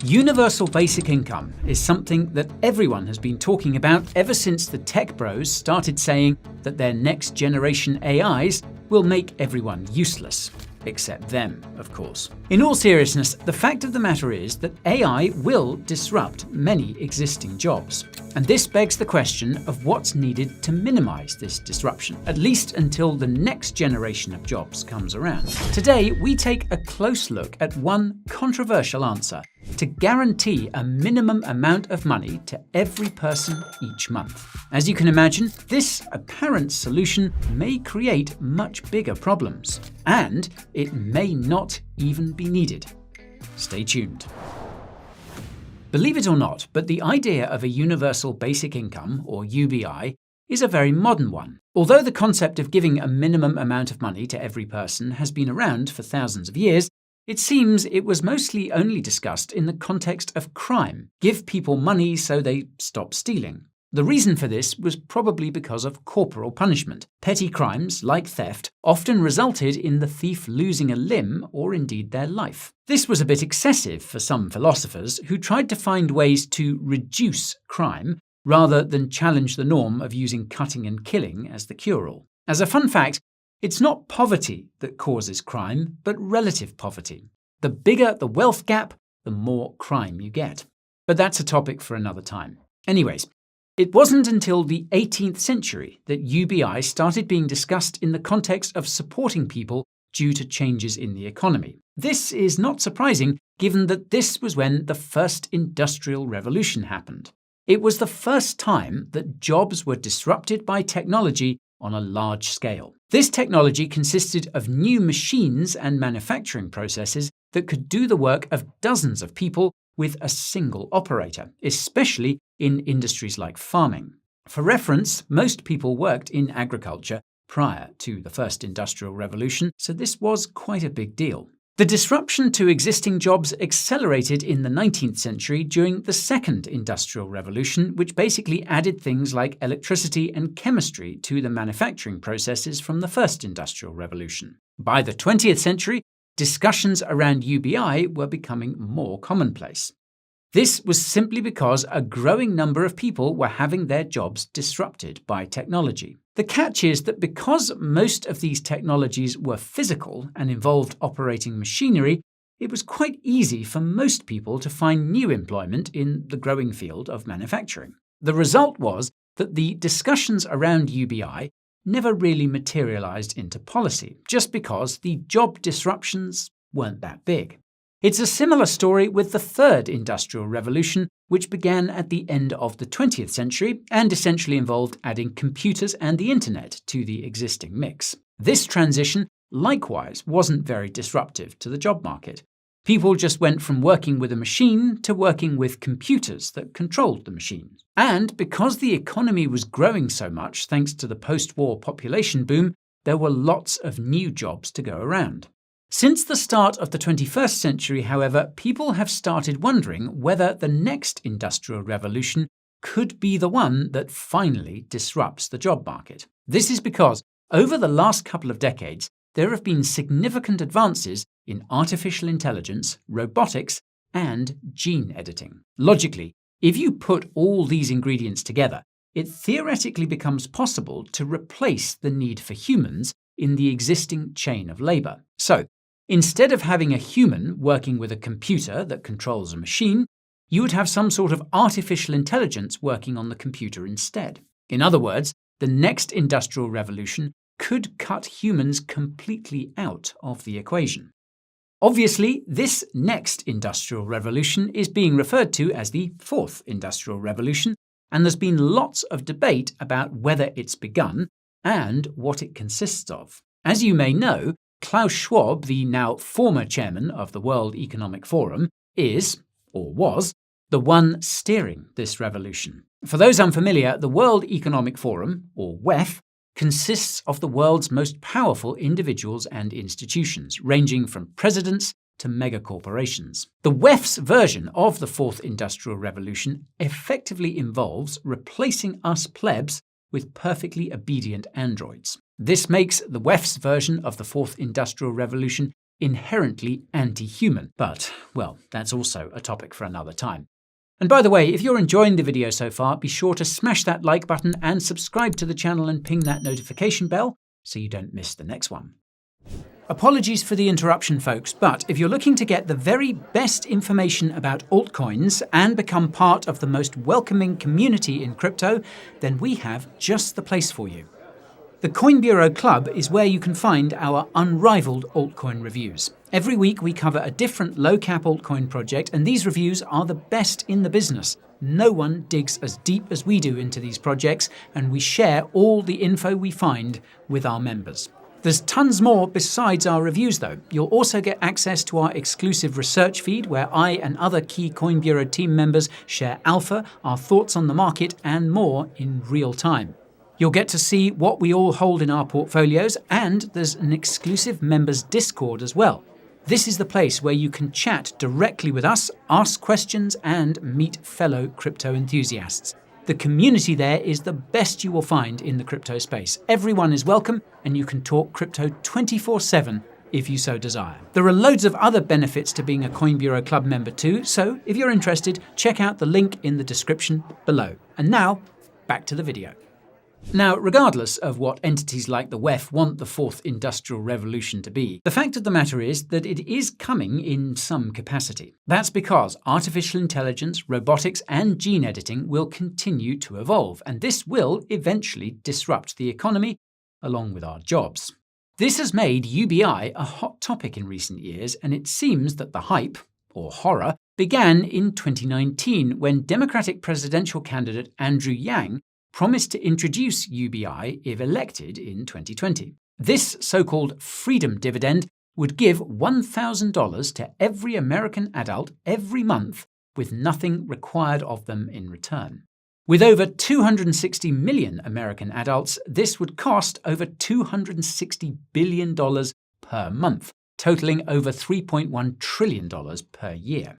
Universal basic income is something that everyone has been talking about ever since the tech bros started saying that their next generation AIs will make everyone useless. Except them, of course. In all seriousness, the fact of the matter is that AI will disrupt many existing jobs. And this begs the question of what's needed to minimize this disruption, at least until the next generation of jobs comes around. Today, we take a close look at one controversial answer: to guarantee a minimum amount of money to every person each month. As you can imagine, this apparent solution may create much bigger problems, and it may not even be needed. Stay tuned. Believe it or not, but the idea of a universal basic income, or UBI, is a very modern one. Although the concept of giving a minimum amount of money to every person has been around for thousands of years, it seems it was mostly only discussed in the context of crime. Give people money so they stop stealing. The reason for this was probably because of corporal punishment. Petty crimes, like theft, often resulted in the thief losing a limb or indeed their life. This was a bit excessive for some philosophers who tried to find ways to reduce crime rather than challenge the norm of using cutting and killing as the cure-all. As a fun fact, it's not poverty that causes crime, but relative poverty. The bigger the wealth gap, the more crime you get. But that's a topic for another time. Anyways, it wasn't until the 18th century that UBI started being discussed in the context of supporting people due to changes in the economy. This is not surprising, given that this was when the first industrial revolution happened. It was the first time that jobs were disrupted by technology on a large scale. This technology consisted of new machines and manufacturing processes that could do the work of dozens of people with a single operator, especially in industries like farming. For reference, most people worked in agriculture prior to the first industrial revolution, so this was quite a big deal. The disruption to existing jobs accelerated in the 19th century during the second industrial revolution, which basically added things like electricity and chemistry to the manufacturing processes from the first industrial revolution. By the 20th century, discussions around UBI were becoming more commonplace. This was simply because a growing number of people were having their jobs disrupted by technology. The catch is that because most of these technologies were physical and involved operating machinery, it was quite easy for most people to find new employment in the growing field of manufacturing. The result was that the discussions around UBI never really materialized into policy, just because the job disruptions weren't that big. It's a similar story with the third industrial revolution, which began at the end of the 20th century and essentially involved adding computers and the internet to the existing mix. This transition, likewise, wasn't very disruptive to the job market. People just went from working with a machine to working with computers that controlled the machine. And because the economy was growing so much thanks to the post-war population boom, there were lots of new jobs to go around. Since the start of the 21st century, however, people have started wondering whether the next industrial revolution could be the one that finally disrupts the job market. This is because, over the last couple of decades, there have been significant advances in artificial intelligence, robotics, and gene editing. Logically, if you put all these ingredients together, it theoretically becomes possible to replace the need for humans in the existing chain of labor. So, instead of having a human working with a computer that controls a machine, you would have some sort of artificial intelligence working on the computer instead. In other words, the next industrial revolution could cut humans completely out of the equation. Obviously, this next industrial revolution is being referred to as the fourth industrial revolution, and there's been lots of debate about whether it's begun and what it consists of. As you may know, Klaus Schwab, the now former chairman of the World Economic Forum, is, or was, the one steering this revolution. For those unfamiliar, the World Economic Forum, or WEF, consists of the world's most powerful individuals and institutions, ranging from presidents to megacorporations. The WEF's version of the Fourth Industrial Revolution effectively involves replacing us plebs with perfectly obedient androids. This makes the WEF's version of the Fourth Industrial Revolution inherently anti-human. But, well, that's also a topic for another time. And by the way, if you're enjoying the video so far, be sure to smash that like button and subscribe to the channel and ping that notification bell so you don't miss the next one. Apologies for the interruption, folks, but if you're looking to get the very best information about altcoins and become part of the most welcoming community in crypto, then we have just the place for you. The Coin Bureau Club is where you can find our unrivaled altcoin reviews. Every week we cover a different low-cap altcoin project, and these reviews are the best in the business. No one digs as deep as we do into these projects, and we share all the info we find with our members. There's tons more besides our reviews though. You'll also get access to our exclusive research feed where I and other key Coin Bureau team members share alpha, our thoughts on the market, and more in real time. You'll get to see what we all hold in our portfolios, and there's an exclusive members Discord as well. This is the place where you can chat directly with us, ask questions, and meet fellow crypto enthusiasts. The community there is the best you will find in the crypto space. Everyone is welcome, and you can talk crypto 24/7 if you so desire. There are loads of other benefits to being a Coin Bureau Club member too, so if you're interested, check out the link in the description below. And now, back to the video. Now, regardless of what entities like the WEF want the fourth industrial revolution to be, the fact of the matter is that it is coming in some capacity. That's because artificial intelligence, robotics, and gene editing will continue to evolve, and this will eventually disrupt the economy along with our jobs. This has made UBI a hot topic in recent years, and it seems that the hype, or horror, began in 2019 when Democratic presidential candidate Andrew Yang promised to introduce UBI if elected in 2020. This so-called freedom dividend would give $1,000 to every American adult every month with nothing required of them in return. With over 260 million American adults, this would cost over $260 billion per month, totaling over $3.1 trillion per year.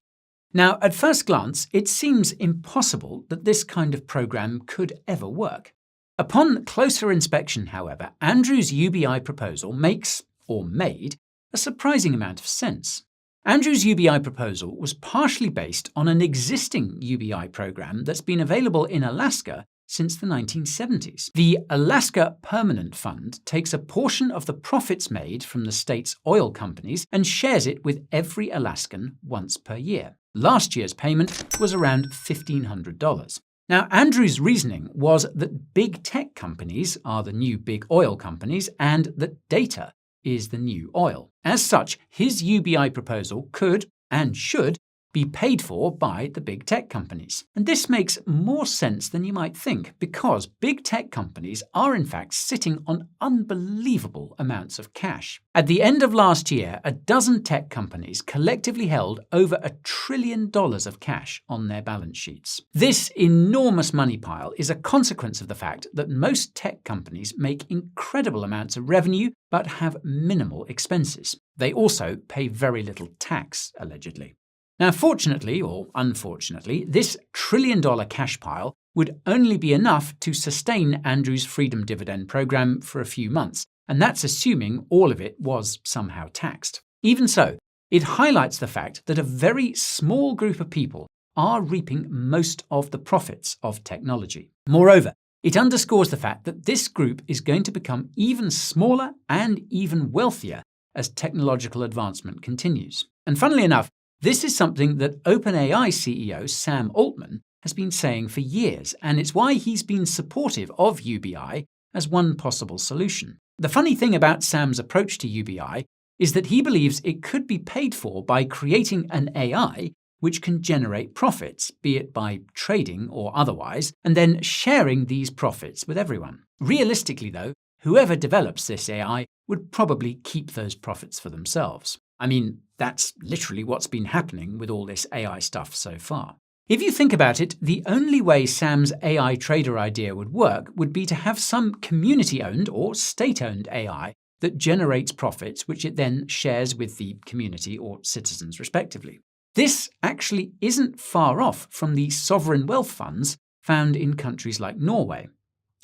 Now, at first glance, it seems impossible that this kind of program could ever work. Upon closer inspection, however, Andrew's UBI proposal makes, or made, a surprising amount of sense. Andrew's UBI proposal was partially based on an existing UBI program that's been available in Alaska since the 1970s. The Alaska Permanent Fund takes a portion of the profits made from the state's oil companies and shares it with every Alaskan once per year. Last year's payment was around $1,500. Now, Andrew's reasoning was that big tech companies are the new big oil companies and that data is the new oil. As such, his UBI proposal could and should be paid for by the big tech companies. And this makes more sense than you might think, because big tech companies are in fact sitting on unbelievable amounts of cash. At the end of last year, a dozen tech companies collectively held over $1 trillion of cash on their balance sheets. This enormous money pile is a consequence of the fact that most tech companies make incredible amounts of revenue but have minimal expenses. They also pay very little tax, allegedly. Now, fortunately or unfortunately, this $1 trillion cash pile would only be enough to sustain Andrew's Freedom Dividend program for a few months, and that's assuming all of it was somehow taxed. Even so, it highlights the fact that a very small group of people are reaping most of the profits of technology. Moreover, it underscores the fact that this group is going to become even smaller and even wealthier as technological advancement continues. And funnily enough, this is something that OpenAI CEO Sam Altman has been saying for years, and it's why he's been supportive of UBI as one possible solution. The funny thing about Sam's approach to UBI is that he believes it could be paid for by creating an AI which can generate profits, be it by trading or otherwise, and then sharing these profits with everyone. Realistically, though, whoever develops this AI would probably keep those profits for themselves. I mean, that's literally what's been happening with all this AI stuff so far. If you think about it, the only way Sam's AI trader idea would work would be to have some community-owned or state-owned AI that generates profits which it then shares with the community or citizens respectively. This actually isn't far off from the sovereign wealth funds found in countries like Norway.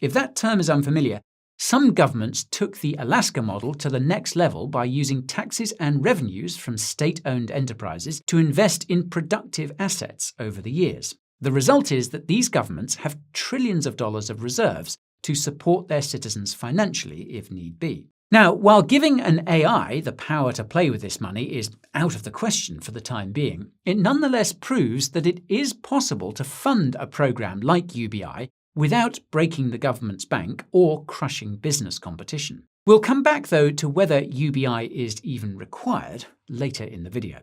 If that term is unfamiliar, Some governments took the Alaska model to the next level by using taxes and revenues from state-owned enterprises to invest in productive assets over the years. The result is that these governments have trillions of dollars of reserves to support their citizens financially if need be. Now, while giving an AI the power to play with this money is out of the question for the time being, it nonetheless proves that it is possible to fund a program like UBI without breaking the government's bank or crushing business competition. We'll come back, though, to whether UBI is even required later in the video.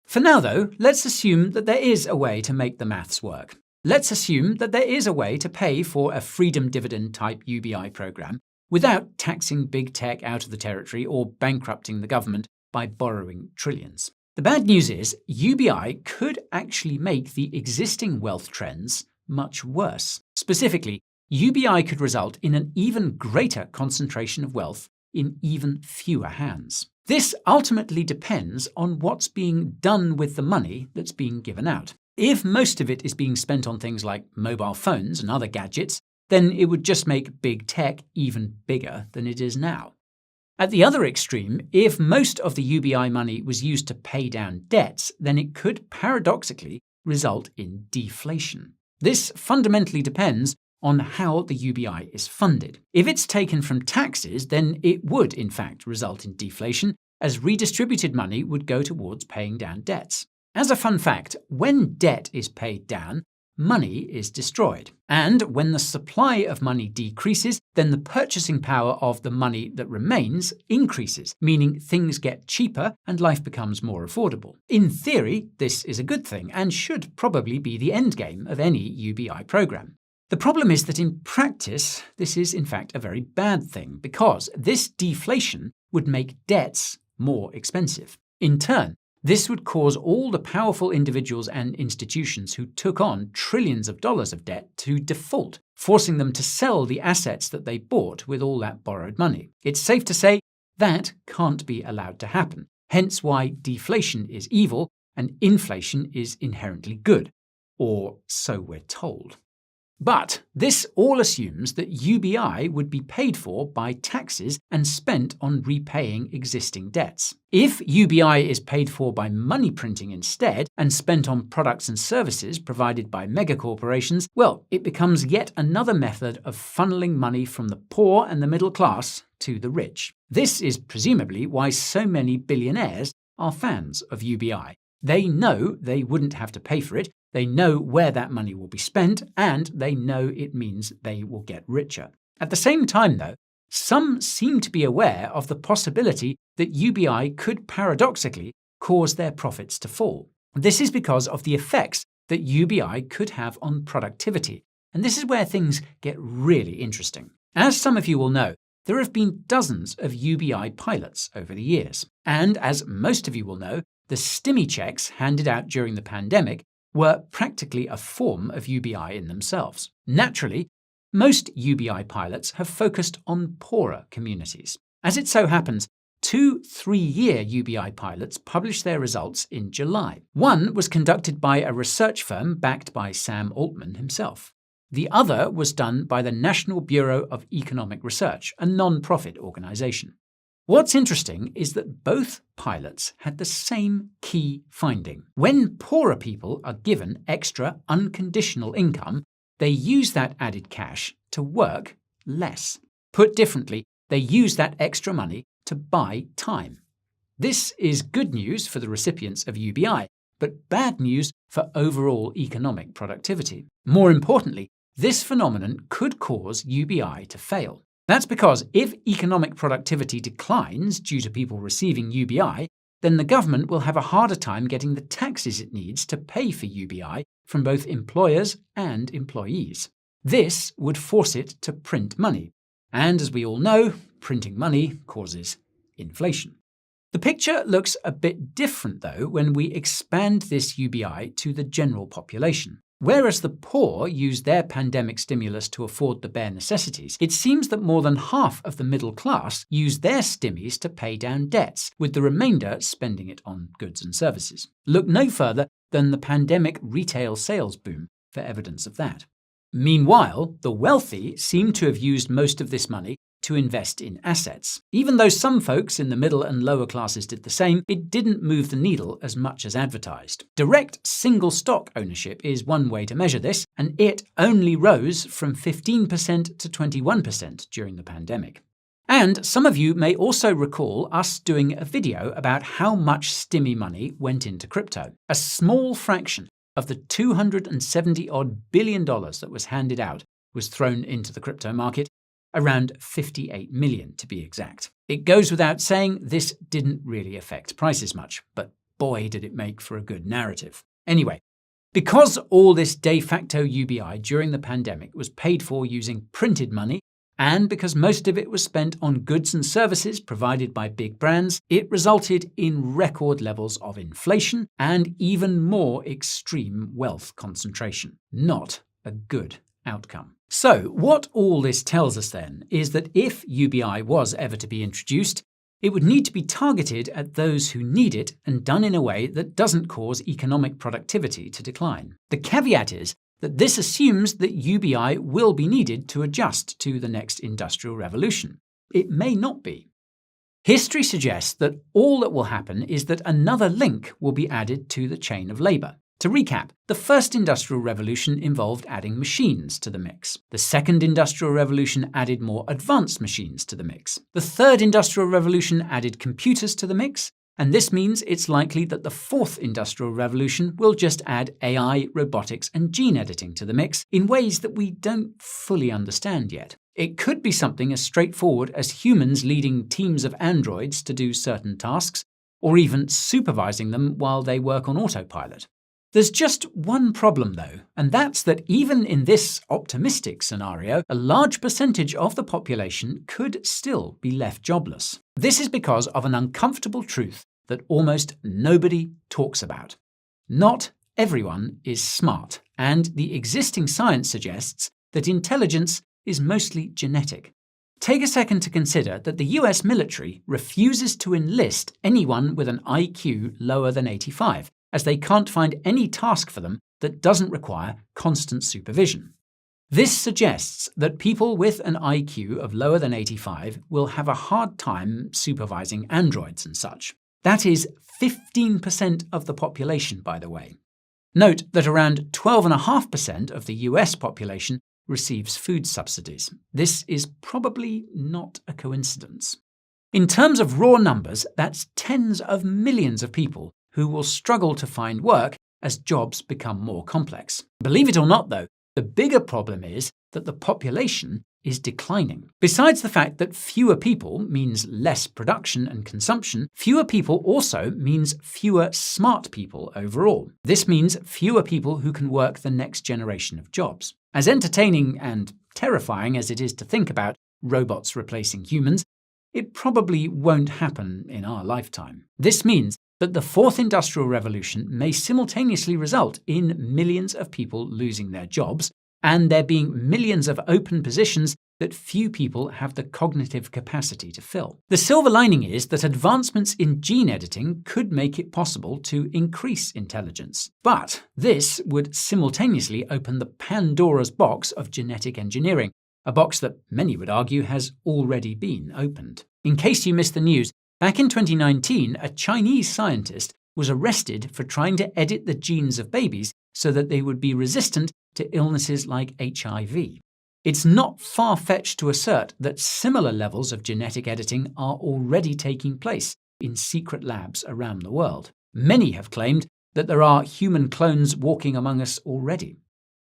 For now, though, let's assume that there is a way to make the maths work. Let's assume that there is a way to pay for a freedom dividend type UBI program without taxing big tech out of the territory or bankrupting the government by borrowing trillions. The bad news is UBI could actually make the existing wealth trends much worse. Specifically, UBI could result in an even greater concentration of wealth in even fewer hands. This ultimately depends on what's being done with the money that's being given out. If most of it is being spent on things like mobile phones and other gadgets, then it would just make big tech even bigger than it is now. At the other extreme, if most of the UBI money was used to pay down debts, then it could paradoxically result in deflation. This fundamentally depends on how the UBI is funded. If it's taken from taxes, then it would, in fact, result in deflation, as redistributed money would go towards paying down debts. As a fun fact, when debt is paid down, money is destroyed. And when the supply of money decreases, then the purchasing power of the money that remains increases, meaning things get cheaper and life becomes more affordable. In theory, this is a good thing and should probably be the endgame of any UBI program. The problem is that in practice, this is in fact a very bad thing because this deflation would make debts more expensive. In turn, this would cause all the powerful individuals and institutions who took on trillions of dollars of debt to default, forcing them to sell the assets that they bought with all that borrowed money. It's safe to say that can't be allowed to happen, hence why deflation is evil and inflation is inherently good, or so we're told. But this all assumes that UBI would be paid for by taxes and spent on repaying existing debts. If UBI is paid for by money printing instead and spent on products and services provided by megacorporations, well, it becomes yet another method of funneling money from the poor and the middle class to the rich. This is presumably why so many billionaires are fans of UBI. They know they wouldn't have to pay for it, they know where that money will be spent, and they know it means they will get richer. At the same time, though, some seem to be aware of the possibility that UBI could paradoxically cause their profits to fall. This is because of the effects that UBI could have on productivity, and this is where things get really interesting. As some of you will know, there have been dozens of UBI pilots over the years, and as most of you will know, the stimmy checks handed out during the pandemic were practically a form of UBI in themselves. Naturally, most UBI pilots have focused on poorer communities. As it so happens, 2 3-year UBI pilots published their results in July. One was conducted by a research firm backed by Sam Altman himself. The other was done by the National Bureau of Economic Research, a non-profit organization. What's interesting is that both pilots had the same key finding. When poorer people are given extra unconditional income, they use that added cash to work less. Put differently, they use that extra money to buy time. This is good news for the recipients of UBI, but bad news for overall economic productivity. More importantly, this phenomenon could cause UBI to fail. That's because if economic productivity declines due to people receiving UBI, then the government will have a harder time getting the taxes it needs to pay for UBI from both employers and employees. This would force it to print money. And as we all know, printing money causes inflation. The picture looks a bit different, though, when we expand this UBI to the general population. Whereas the poor use their pandemic stimulus to afford the bare necessities, it seems that more than half of the middle class use their stimmies to pay down debts, with the remainder spending it on goods and services. Look no further than the pandemic retail sales boom for evidence of that. Meanwhile, the wealthy seem to have used most of this money to invest in assets. Even though some folks in the middle and lower classes did the same, it didn't move the needle as much as advertised. Direct single stock ownership is one way to measure this, and it only rose from 15% to 21% during the pandemic. And some of you may also recall us doing a video about how much stimmy money went into crypto. A small fraction of the $270-odd billion that was handed out was thrown into the crypto market, around 58 million to be exact. It goes without saying this didn't really affect prices much, but boy did it make for a good narrative. Anyway, because all this de facto UBI during the pandemic was paid for using printed money, and because most of it was spent on goods and services provided by big brands, it resulted in record levels of inflation and even more extreme wealth concentration. Not a good outcome. So, what all this tells us then is that if UBI was ever to be introduced, it would need to be targeted at those who need it and done in a way that doesn't cause economic productivity to decline. The caveat is that this assumes that UBI will be needed to adjust to the next industrial revolution. It may not be. History suggests that all that will happen is that another link will be added to the chain of labour. To recap, the first industrial revolution involved adding machines to the mix. The second industrial revolution added more advanced machines to the mix. The third industrial revolution added computers to the mix. And this means it's likely that the fourth industrial revolution will just add AI, robotics, and gene editing to the mix in ways that we don't fully understand yet. It could be something as straightforward as humans leading teams of androids to do certain tasks, or even supervising them while they work on autopilot. There's just one problem though, and that's that even in this optimistic scenario, a large percentage of the population could still be left jobless. This is because of an uncomfortable truth that almost nobody talks about. Not everyone is smart, and the existing science suggests that intelligence is mostly genetic. Take a second to consider that the US military refuses to enlist anyone with an IQ lower than 85, as they can't find any task for them that doesn't require constant supervision. This suggests that people with an IQ of lower than 85 will have a hard time supervising androids and such. That is 15% of the population, by the way. Note that around 12.5% of the US population receives food subsidies. This is probably not a coincidence. In terms of raw numbers, that's tens of millions of people who will struggle to find work as jobs become more complex. Believe it or not, though, the bigger problem is that the population is declining. Besides the fact that fewer people means less production and consumption, fewer people also means fewer smart people overall. This means fewer people who can work the next generation of jobs. As entertaining and terrifying as it is to think about robots replacing humans, it probably won't happen in our lifetime. This means that the fourth industrial revolution may simultaneously result in millions of people losing their jobs and there being millions of open positions that few people have the cognitive capacity to fill. The silver lining is that advancements in gene editing could make it possible to increase intelligence. But this would simultaneously open the Pandora's box of genetic engineering, a box that many would argue has already been opened. In case you missed the news, back in 2019, a Chinese scientist was arrested for trying to edit the genes of babies so that they would be resistant to illnesses like HIV. It's not far-fetched to assert that similar levels of genetic editing are already taking place in secret labs around the world. Many have claimed that there are human clones walking among us already.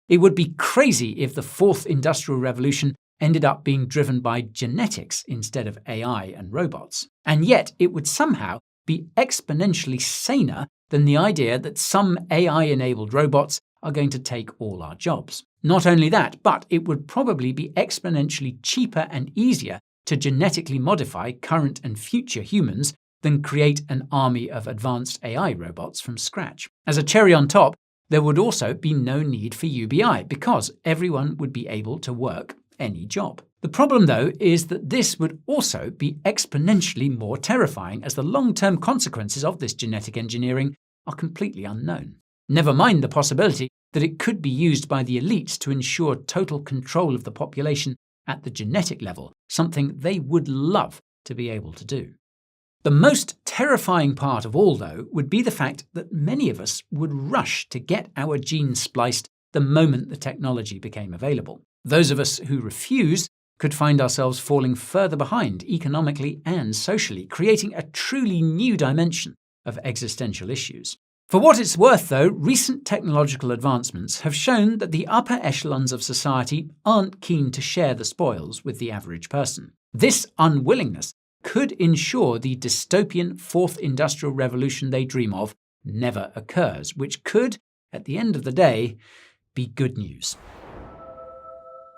It would be crazy if the fourth industrial revolution ended up being driven by genetics instead of AI and robots. And yet it would somehow be exponentially saner than the idea that some AI-enabled robots are going to take all our jobs. Not only that, but it would probably be exponentially cheaper and easier to genetically modify current and future humans than create an army of advanced AI robots from scratch. As a cherry on top, there would also be no need for UBI because everyone would be able to work any job. The problem, though, is that this would also be exponentially more terrifying as the long-term consequences of this genetic engineering are completely unknown. Never mind the possibility that it could be used by the elites to ensure total control of the population at the genetic level, something they would love to be able to do. The most terrifying part of all, though, would be the fact that many of us would rush to get our genes spliced the moment the technology became available. Those of us who refuse could find ourselves falling further behind economically and socially, creating a truly new dimension of existential issues. For what it's worth, though, recent technological advancements have shown that the upper echelons of society aren't keen to share the spoils with the average person. This unwillingness could ensure the dystopian fourth industrial revolution they dream of never occurs, which could, at the end of the day, be good news.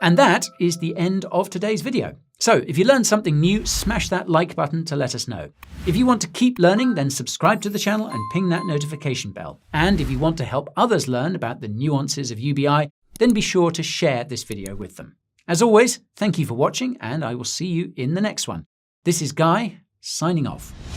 And that is the end of today's video. So, if you learned something new, smash that like button to let us know. If you want to keep learning, then subscribe to the channel and ping that notification bell. And if you want to help others learn about the nuances of UBI, then be sure to share this video with them. As always, thank you for watching, and I will see you in the next one. This is Guy, signing off.